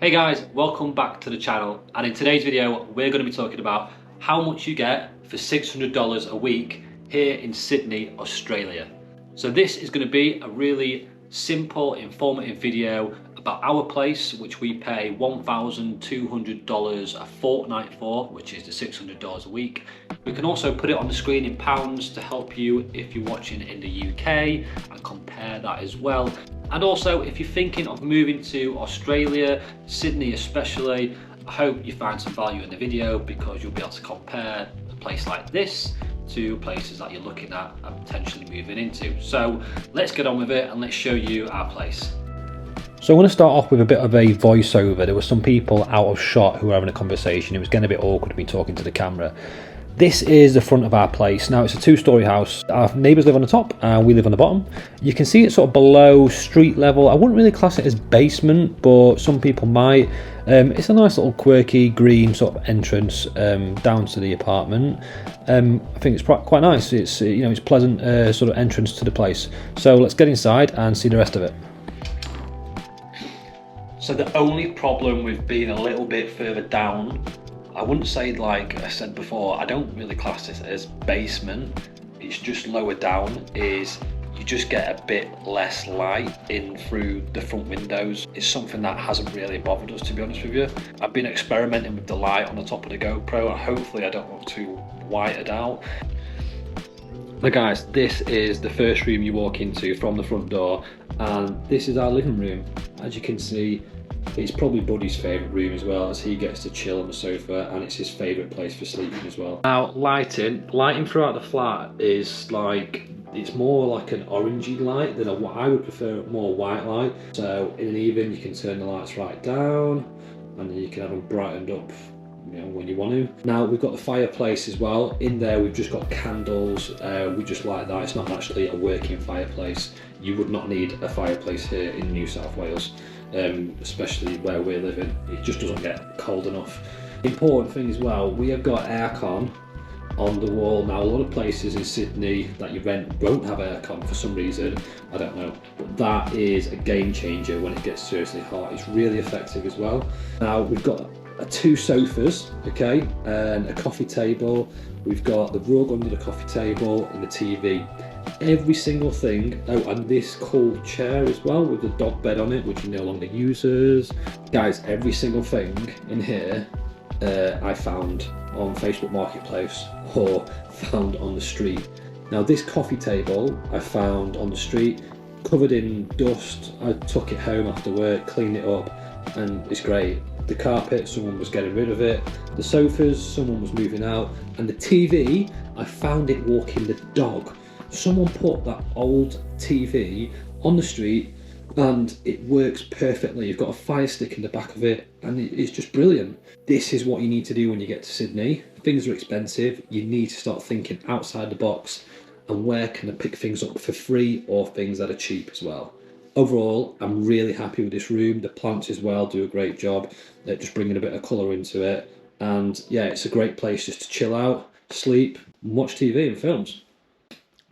Hey guys, welcome back to the channel, and in today's video we're going to be talking about how much you get for $600 a week here in Sydney, Australia. So this is going to be a really simple, informative video about our place, which we pay $1,200 a fortnight for, which is the $600 a week. We can also put it on the screen in pounds to help you if you're watching in the UK and compare that as well. And also, if you're thinking of moving to Australia, Sydney especially, I hope you find some value in the video because you'll be able to compare a place like this to places that you're looking at and potentially moving into. So let's get on with it and let's show you our place. So I'm going to start off with a bit of a voiceover. There were some people out of shot who were having a conversation. It was getting a bit awkward of me talking to the camera. This is the front of our place. Now it's a two-storey house. Our neighbours live on the top and we live on the bottom. You can see it sort of below street level. I wouldn't really class it as basement, but some people might. It's a nice little quirky green sort of entrance down to the apartment. I think it's quite nice. It's it's pleasant sort of entrance to the place. So let's get inside and see the rest of it. So the only problem with being a little bit further down, I wouldn't say, like I said before, I don't really class this as basement. It's just lower down, is you just get a bit less light in through the front windows. It's something that hasn't really bothered us, to be honest with you. I've been experimenting with the light on the top of the GoPro and hopefully I don't look too whited out. Now guys, this is the first room you walk into from the front door, and this is our living room. As you can see, it's probably Buddy's favourite room as well, as he gets to chill on the sofa, and it's his favourite place for sleeping as well. Now lighting throughout the flat is like, it's more like an orangey light than what I would prefer, more white light. So in an evening you can turn the lights right down and then you can have them brightened up when you want to. Now we've got the fireplace as well. In there we've just got candles. We just like that. It's not actually a working fireplace. You would not need a fireplace here in New South Wales, especially where we're living. It just doesn't get cold enough. Important thing as well, we have got aircon on the wall. Now a lot of places in Sydney that you rent won't have aircon for some reason, I don't know, but that is a game changer when it gets seriously hot. It's really effective as well. Now we've got two sofas, okay, and a coffee table. We've got the rug under the coffee table and the TV. Every single thing, oh, and this cool chair as well with the dog bed on it, which he no longer uses. Guys, every single thing in here I found on Facebook Marketplace or found on the street. Now this coffee table I found on the street, covered in dust. I took it home after work, cleaned it up, and it's great. The carpet, someone was getting rid of it. The sofas, someone was moving out. And the TV, I found it walking the dog. Someone put that old TV on the street and it works perfectly. You've got a fire stick in the back of it and it's just brilliant. This is what you need to do when you get to Sydney. Things are expensive. You need to start thinking outside the box and where can I pick things up for free or things that are cheap as well. Overall, I'm really happy with this room. The plants as well do a great job at just bringing a bit of colour into it. And yeah, it's a great place just to chill out, sleep, and watch TV and films.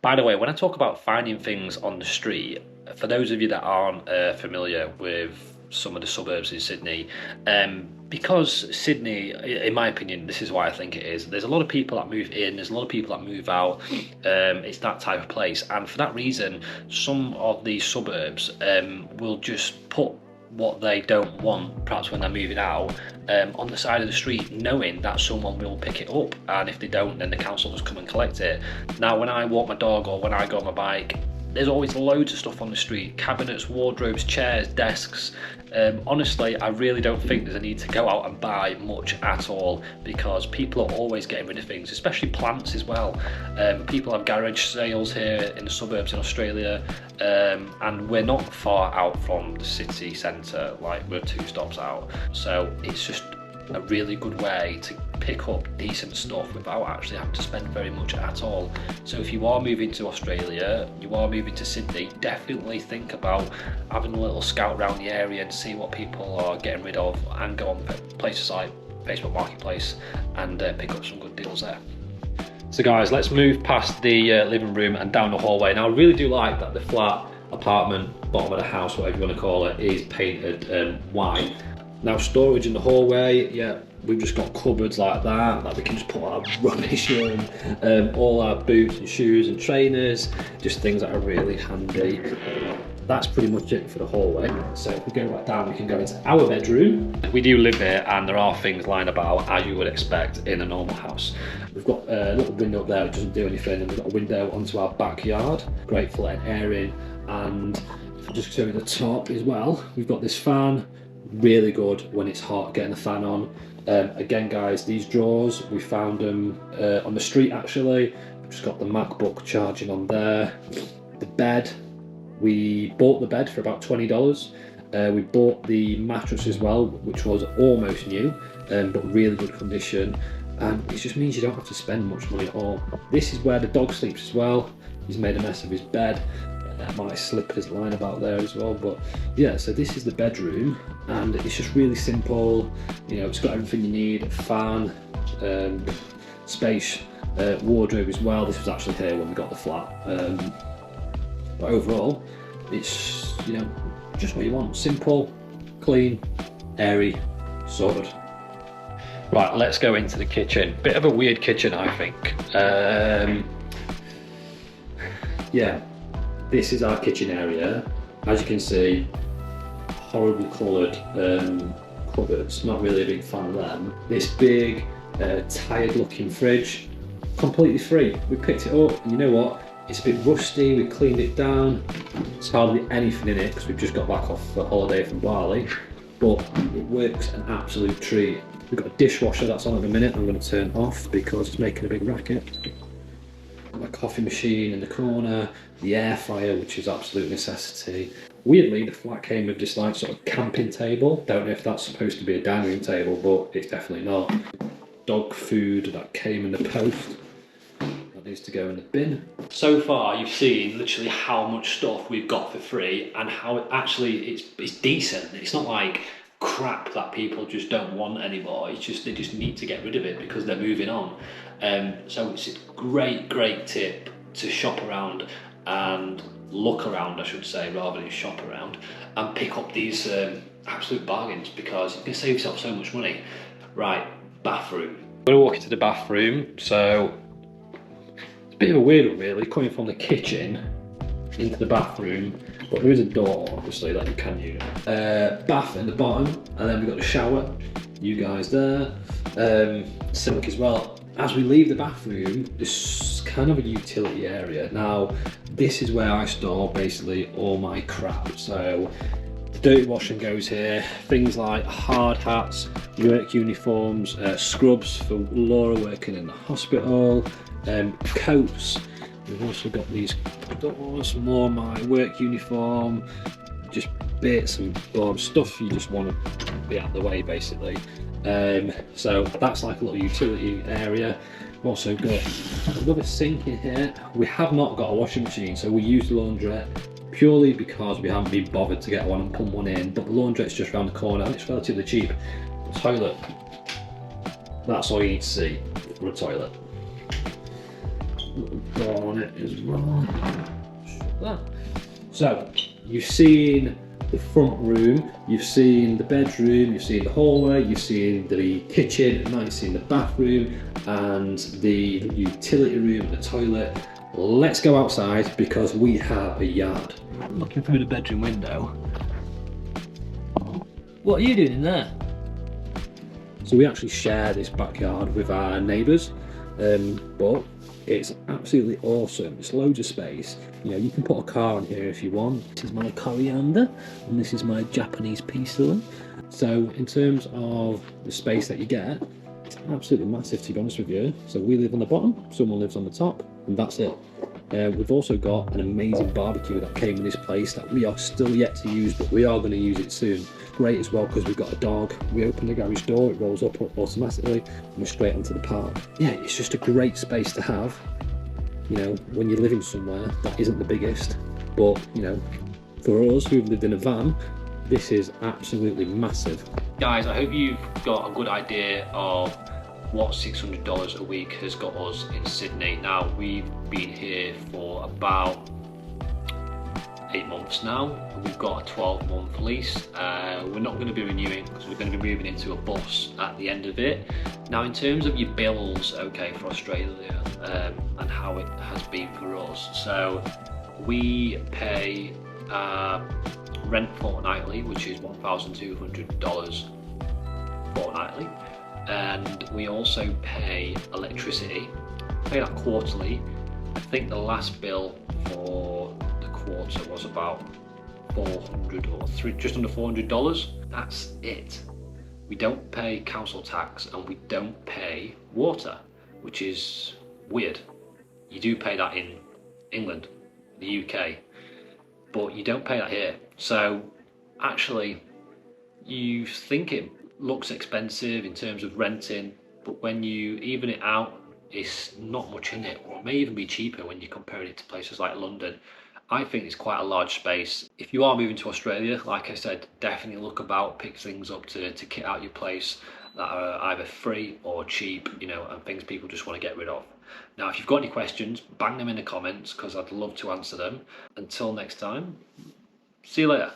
By the way, when I talk about finding things on the street, for those of you that aren't familiar with some of the suburbs in Sydney, because Sydney, in my opinion, this is why I think it is, there's a lot of people that move in, there's a lot of people that move out. It's that type of place, and for that reason some of these suburbs will just put what they don't want, perhaps when they're moving out, on the side of the street, knowing that someone will pick it up, and if they don't, then the council just come and collect it. Now when I walk my dog or when I go on my bike, there's always loads of stuff on the street, cabinets, wardrobes, chairs, desks. Honestly, I really don't think there's a need to go out and buy much at all, because people are always getting rid of things, especially plants as well. People have garage sales here in the suburbs in Australia, and we're not far out from the city centre, like we're 2 stops out. So it's just a really good way to pick up decent stuff without actually having to spend very much at all. So if you are moving to Australia, you are moving to Sydney, definitely think about having a little scout around the area and see what people are getting rid of, and go on places like Facebook Marketplace and pick up some good deals there. So guys, let's move past the living room and down the hallway. Now I really do like that the flat, apartment, bottom of the house, whatever you want to call it, is painted white. Now storage in the hallway, yeah, we've just got cupboards like that we can just put our rubbish in, all our boots and shoes and trainers, just things that are really handy. That's pretty much it for the hallway. So if we go right down, we can go into our bedroom. We do live here and there are things lying about as you would expect in a normal house. We've got a little window up there which doesn't do anything, and we've got a window onto our backyard, great for letting air in. And if I just show you the top as well, we've got this fan, really good when it's hot, getting the fan on. Again guys, these drawers, we found them on the street actually. We've just got the MacBook charging on there. The bed, we bought the bed for about $20. We bought the mattress as well, which was almost new, but really good condition. And it just means you don't have to spend much money at all. This is where the dog sleeps as well. He's made a mess of his bed. My slippers lying about there as well, but yeah, so this is the bedroom and it's just really simple. You know, it's got everything you need: a fan, space, wardrobe as well. This was actually here when we got the flat, but overall it's, you know, just what you want: simple, clean, airy, sorted. Right, let's go into the kitchen. Bit of a weird kitchen, I think. Yeah, this is our kitchen area. As you can see, horribly coloured cupboards. Not really a big fan of them. This big, tired looking fridge, completely free. We picked it up, and you know what? It's a bit rusty, we cleaned it down. There's hardly anything in it because we've just got back off a holiday from Bali, but it works an absolute treat. We've got a dishwasher that's on at the minute. I'm going to turn off because it's making a big racket. My coffee machine in the corner, the air fryer, which is absolute necessity. Weirdly, the flat came with this like sort of camping table. Don't know if that's supposed to be a dining room table, but it's definitely not. Dog food that came in the post. That needs to go in the bin. So far, you've seen literally how much stuff we've got for free and how it actually it's decent. It's not like crap that people just don't want anymore. It's just they just need to get rid of it because they're moving on. So it's a great tip to shop around and look around, I should say, rather than shop around, and pick up these absolute bargains because you can save yourself so much money. Right, bathroom. I'm going to walk into the bathroom. So it's a bit of a weird one really, coming from the kitchen into the bathroom, but there is a door obviously that you can use. Bath in the bottom, and then we've got the shower, you guys there, sink as well. As we leave the bathroom, there's kind of a utility area. Now this is where I store basically all my crap. So the dirty washing goes here, things like hard hats, work uniforms, scrubs for Laura working in the hospital, coats. We've also got these doors, more my work uniform, just bits and stuff you just want to be out of the way basically. So that's like a little utility area. We've also got another sink in here. We have not got a washing machine, so we use the laundrette purely because we haven't been bothered to get one and put one in, but the laundrette's just around the corner and it's relatively cheap. The toilet, that's all you need to see for a toilet. Little door on it as well. Shut that. So you've seen the front room, you've seen the bedroom, you've seen the hallway, you've seen the kitchen, and now you've seen the bathroom and the utility room and the toilet. Let's go outside because we have a yard. Looking through the bedroom window. What are you doing in there? So we actually share this backyard with our neighbours, but it's absolutely awesome. It's loads of space. You know, you can put a car in here if you want. This is my coriander, and this is my Japanese peace. So in terms of the space that you get, it's absolutely massive, to be honest with you. So we live on the bottom, someone lives on the top, and that's it. We've also got an amazing barbecue that came in this place that we are still yet to use, but we are going to use it soon. Great as well because we've got a dog. We open the garage door, it rolls up automatically, and we're straight onto the park. Yeah, it's just a great space to have, you know, when you're living somewhere that isn't the biggest. But, you know, for us who've lived in a van, this is absolutely massive. Guys, I hope you've got a good idea of what $600 a week has got us in Sydney. Now, we've been here for about 8 months now. We've got a 12-month lease. We're not going to be renewing because we're going to be you're moving into a bus at the end of it. Now, in terms of your bills, okay, for Australia, and how it has been for us. So we pay rent fortnightly, which is $1,200 fortnightly, and we also pay electricity. We pay that quarterly. I think the last bill for the quarter was about just under $400. That's it. We don't pay council tax and we don't pay water, which is weird. You do pay that in England, the UK, but you don't pay that here. So actually, you think it looks expensive in terms of renting, but when you even it out, it's not much in it, or it may even be cheaper when you're comparing it to places like London. I think it's quite a large space. If you are moving to Australia, like I said, definitely look about, pick things up to kit out your place that are either free or cheap, you know, and things people just want to get rid of. Now, if you've got any questions, bang them in the comments because I'd love to answer them. Until next time, see you later.